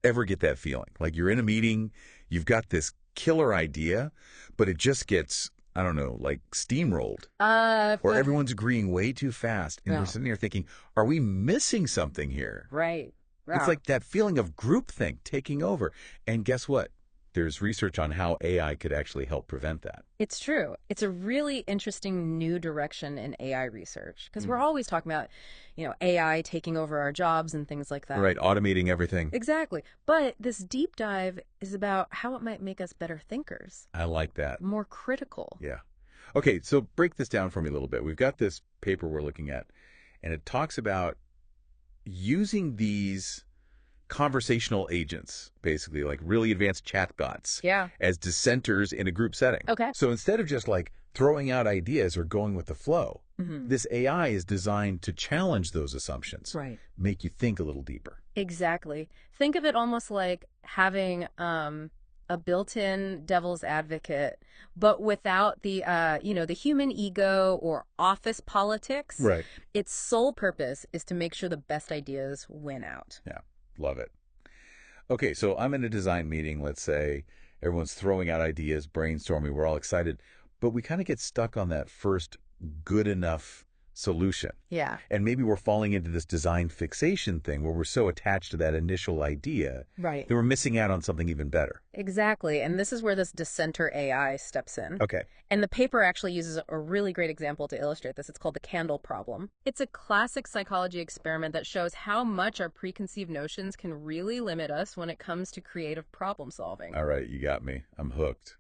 ever get that feeling? Like you're in a meeting, you've got this killer idea, but it just gets, I don't know, like steamrolled. Or everyone's agreeing way too fast. And we're sitting here thinking, are we missing something here? Right. It's like that feeling of groupthink taking over. And guess what? There's research on how AI could actually help prevent that. It's true. It's a really interesting new direction in AI research because we're always talking about, AI taking over our jobs and things like that. Right, automating everything. Exactly. But this deep dive is about how it might make us better thinkers. I like that. More critical. Yeah. Okay, so break this down for me a little bit. We've got this paper we're looking at, and it talks about using these conversational agents, basically, like really advanced chatbots, as dissenters in a group setting. Okay. So instead of just like throwing out ideas or going with the flow, this AI is designed to challenge those assumptions, Right. make you think a little deeper. Exactly. Think of it almost like having a built-in devil's advocate, but without the, the human ego or office politics. Right. Its sole purpose is to make sure the best ideas win out. Yeah. Love it. Okay, so I'm in a design meeting, let's say. Everyone's throwing out ideas, brainstorming, we're all excited. But we kind of get stuck on that first good enough solution. Yeah. And maybe we're falling into this design fixation thing where we're so attached to that initial idea Right. that we're missing out on something even better. Exactly. And this is where this dissenter AI steps in. Okay. And the paper actually uses a really great example to illustrate this. It's called the candle problem. It's a classic psychology experiment that shows how much our preconceived notions can really limit us when it comes to creative problem solving. All right, you got me. I'm hooked.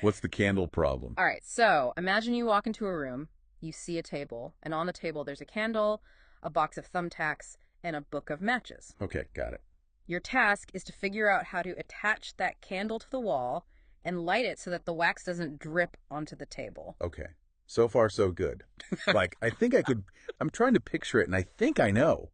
What's the candle problem? All right, so imagine you walk into a room, you see a table, and on the table there's a candle, a box of thumbtacks, and a book of matches. Okay, got it. Your task is to figure out how to attach that candle to the wall and light it so that the wax doesn't drip onto the table. Okay. So far, so good. Like, I think I could, I'm trying to picture it, and I think I know.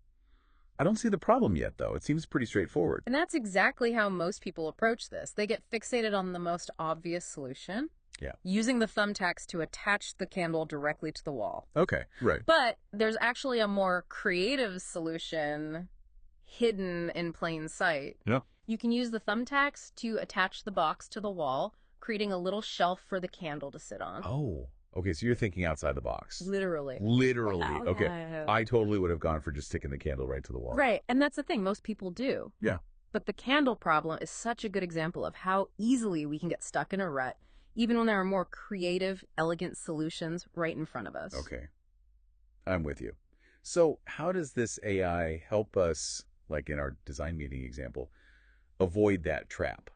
I don't see the problem yet, though. It seems pretty straightforward. And that's exactly how most people approach this. They get fixated on the most obvious solution. Yeah. Using the thumbtacks to attach the candle directly to the wall. Okay, right. But there's actually a more creative solution hidden in plain sight. Yeah. You can use the thumbtacks to attach the box to the wall, creating a little shelf for the candle to sit on. Oh, okay. So you're thinking outside the box. Literally. Literally. Oh, Okay. yeah. I totally would have gone for just sticking the candle right to the wall. Right. And that's the thing. Most people do. Yeah. But the candle problem is such a good example of how easily we can get stuck in a rut, even when there are more creative, elegant solutions right in front of us. Okay. I'm with you. So how does this AI help us, like in our design meeting example, avoid that trap?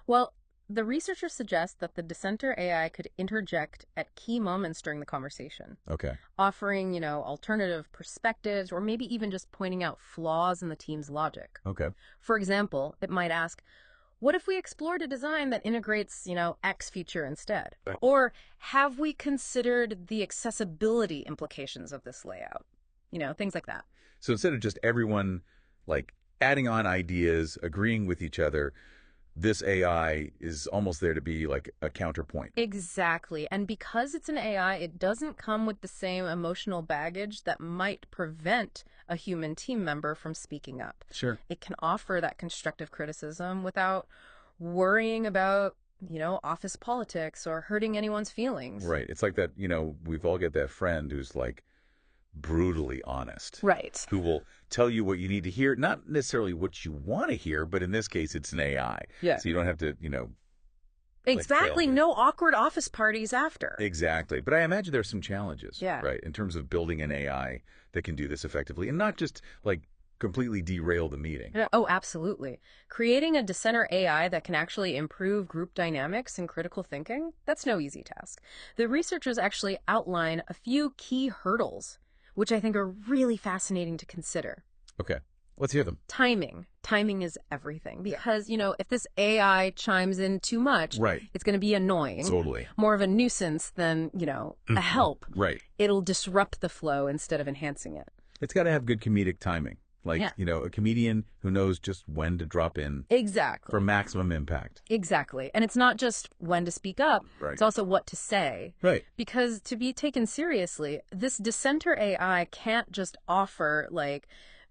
Well, the researchers suggest that the dissenter AI could interject at key moments during the conversation, Okay. offering, alternative perspectives or maybe even just pointing out flaws in the team's logic. Okay. For example, it might ask, what if we explored a design that integrates, X feature instead? Right. Or have we considered the accessibility implications of this layout? Things like that. So instead of just everyone like adding on ideas, agreeing with each other, this AI is almost there to be like a counterpoint. Exactly. And because it's an AI, it doesn't come with the same emotional baggage that might prevent a human team member from speaking up. Sure. It can offer that constructive criticism without worrying about, office politics or hurting anyone's feelings. Right. It's like that, we've all got that friend who's like brutally honest. Right. Who will tell you what you need to hear, not necessarily what you want to hear, but in this case, it's an AI. Yeah. So you don't have to, Exactly. fail. No awkward office parties after. Exactly. But I imagine there's some challenges, Yeah. right, in terms of building an AI that can do this effectively and not just like completely derail the meeting. Yeah. Oh, absolutely. Creating a dissenter AI that can actually improve group dynamics and critical thinking, that's no easy task. The researchers actually outline a few key hurdles, which I think are really fascinating to consider. Okay. Let's hear them. Timing. Timing is everything because, if this AI chimes in too much, Right. it's going to be annoying. Totally. More of a nuisance than, a help. Right. It'll disrupt the flow instead of enhancing it. It's got to have good comedic timing. Like, Yeah. a comedian who knows just when to drop in Exactly. for maximum impact. Exactly. And it's not just when to speak up, Right. it's also what to say. Right. Because to be taken seriously, this dissenter AI can't just offer,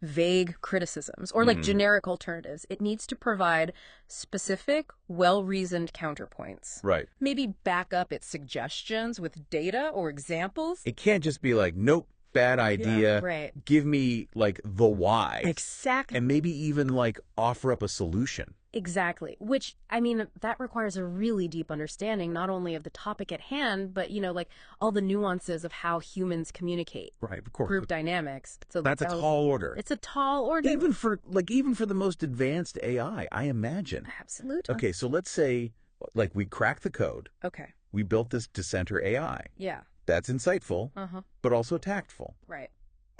vague criticisms or like Mm, generic alternatives. It needs to provide specific, well-reasoned counterpoints. right. Maybe back up its suggestions with data or examples. It can't just be like, nope, bad idea. Right. Give me like the why. Exactly. And maybe even like offer up a solution. Exactly. Which, I mean, that requires a really deep understanding, not only of the topic at hand, but, like all the nuances of how humans communicate, Right, of course. group dynamics. So That's a tall order. It's a tall order. Even for the most advanced AI, I imagine. Absolutely. Okay, so let's say like we cracked the code. Okay. We built this dissenter AI. Yeah. That's insightful, Uh-huh. but also tactful. Right.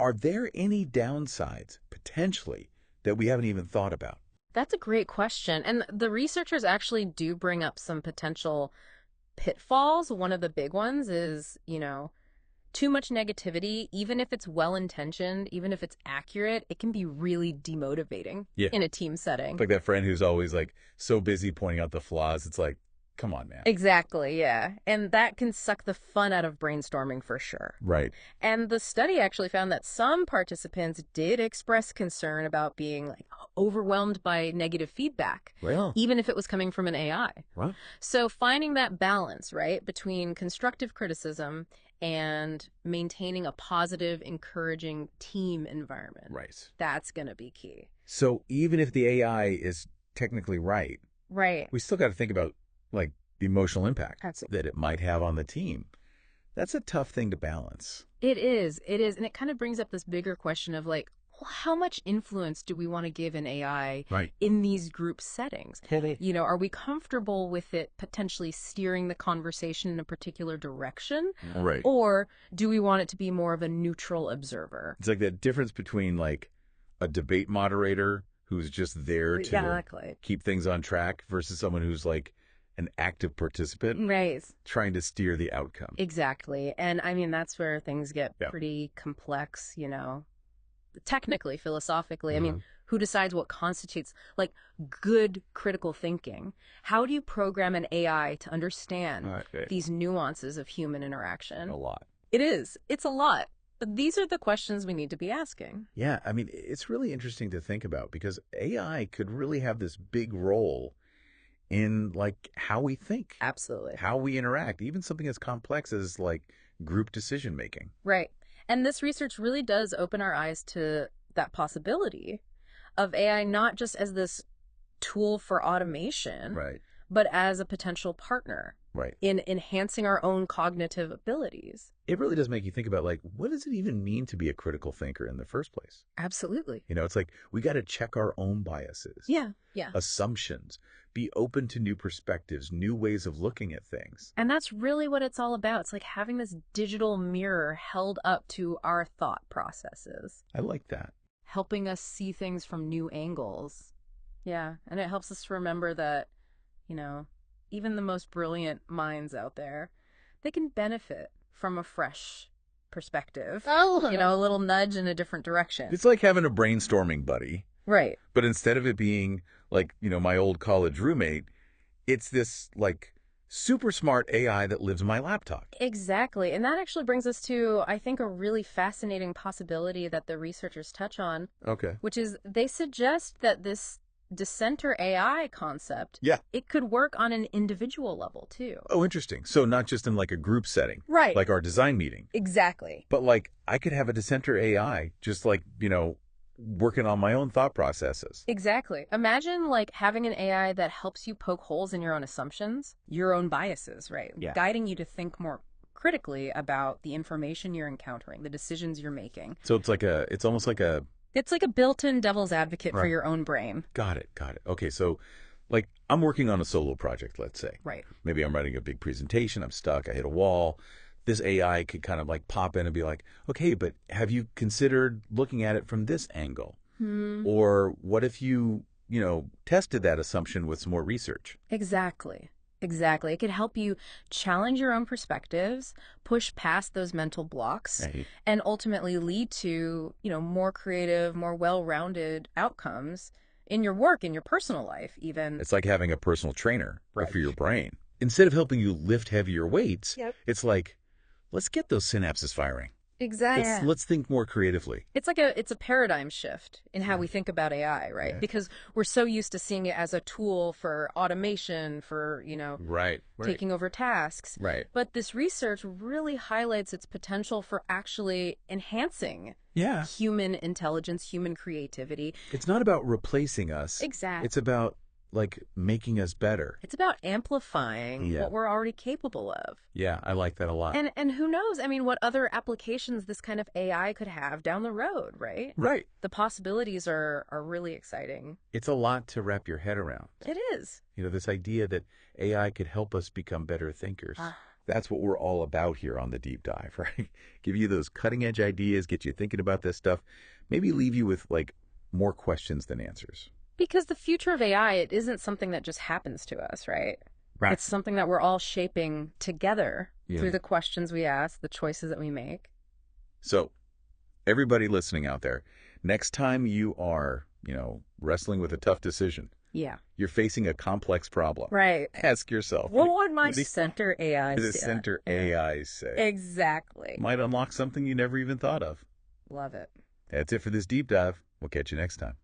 Are there any downsides, potentially, that we haven't even thought about? That's a great question. And the researchers actually do bring up some potential pitfalls. One of the big ones is, too much negativity, even if it's well-intentioned, even if it's accurate, it can be really demotivating in a team setting. Like that friend who's always like so busy pointing out the flaws. It's like, come on, man. Exactly, yeah. And that can suck the fun out of brainstorming for sure. Right. And the study actually found that some participants did express concern about being like overwhelmed by negative feedback, Well, even if it was coming from an AI. what? So finding that balance, right, between constructive criticism and maintaining a positive, encouraging team environment. Right. That's going to be key. So even if the AI is technically right, Right. we still got to think about like the emotional impact Absolutely. that it might have on the team. That's a tough thing to balance. It is. It is. And it kind of brings up this bigger question of like, well, how much influence do we want to give an AI Right. in these group settings? Totally. Are we comfortable with it potentially steering the conversation in a particular direction? Right. Or do we want it to be more of a neutral observer? It's like that difference between like a debate moderator who's just there to Exactly. keep things on track versus someone who's like an active participant Right. trying to steer the outcome. Exactly. And I mean, that's where things get Yeah. pretty complex, technically, philosophically. I mean, who decides what constitutes like good critical thinking? How do you program an AI to understand these nuances of human interaction? A lot. It is. It's a lot. But these are the questions we need to be asking. Yeah, I mean, it's really interesting to think about because AI could really have this big role in like how we think, Absolutely. how we interact, even something as complex as like group decision making. Right. And this research really does open our eyes to that possibility of AI not just as this tool for automation, Right. but as a potential partner Right. in enhancing our own cognitive abilities. It really does make you think about like, what does it even mean to be a critical thinker in the first place? Absolutely. It's like we got to check our own biases, Yeah. Yeah. assumptions, be open to new perspectives, new ways of looking at things. And that's really what it's all about. It's like having this digital mirror held up to our thought processes, I like that. helping us see things from new angles. Yeah. And it helps us to remember that, even the most brilliant minds out there, they can benefit from a fresh perspective. Oh. A little nudge in a different direction. It's like having a brainstorming buddy, Right. but instead of it being like, my old college roommate, it's this like super smart AI that lives in my laptop. Exactly. And that actually brings us to, I think, a really fascinating possibility that the researchers touch on, Okay. which is they suggest that this dissenter AI concept, Yeah. it could work on an individual level too. Oh, interesting. So not just in like a group setting, Right. like our design meeting, Exactly. but like I could have a dissenter AI just like, working on my own thought processes. Exactly. Imagine like having an AI that helps you poke holes in your own assumptions, your own biases, right? Yeah. Guiding you to think more critically about the information you're encountering, the decisions you're making. So it's almost like a, It's like a built-in devil's advocate for Right. your own brain. got it. Okay. So like I'm working on a solo project, let's say. Right. Maybe I'm writing a big presentation. I'm stuck. I hit a wall. This AI could kind of like pop in and be like, okay, but have you considered looking at it from this angle? Or what if you, tested that assumption with some more research? Exactly. Exactly. It could help you challenge your own perspectives, push past those mental blocks, Right. and ultimately lead to, more creative, more well-rounded outcomes in your work, in your personal life, even. It's like having a personal trainer but Right. for your brain. Instead of helping you lift heavier weights, Yep. it's like, let's get those synapses firing. Exactly. Let's think more creatively. It's a paradigm shift in how we think about AI, right? Yeah. Because we're so used to seeing it as a tool for automation, for, Right. taking over tasks. Right. But this research really highlights its potential for actually enhancing Yeah. human intelligence, human creativity. It's not about replacing us. Exactly. It's about like making us better. It's about amplifying Yeah. what we're already capable of. Yeah, I like that a lot. And who knows? I mean, what other applications this kind of AI could have down the road, right? Right. The possibilities are really exciting. It's a lot to wrap your head around. It is. This idea that AI could help us become better thinkers. That's what we're all about here on the Deep Dive, right? Give you those cutting edge ideas, get you thinking about this stuff, maybe leave you with like more questions than answers. Because the future of AI, it isn't something that just happens to us, right? Right. It's something that we're all shaping together Yeah. through the questions we ask, the choices that we make. So, everybody listening out there, next time you are, wrestling with a tough decision, Yeah. you're facing a complex problem. Right. Ask yourself, What would my what do center AI the say? center AIs say? Exactly. Might unlock something you never even thought of. Love it. That's it for this deep dive. We'll catch you next time.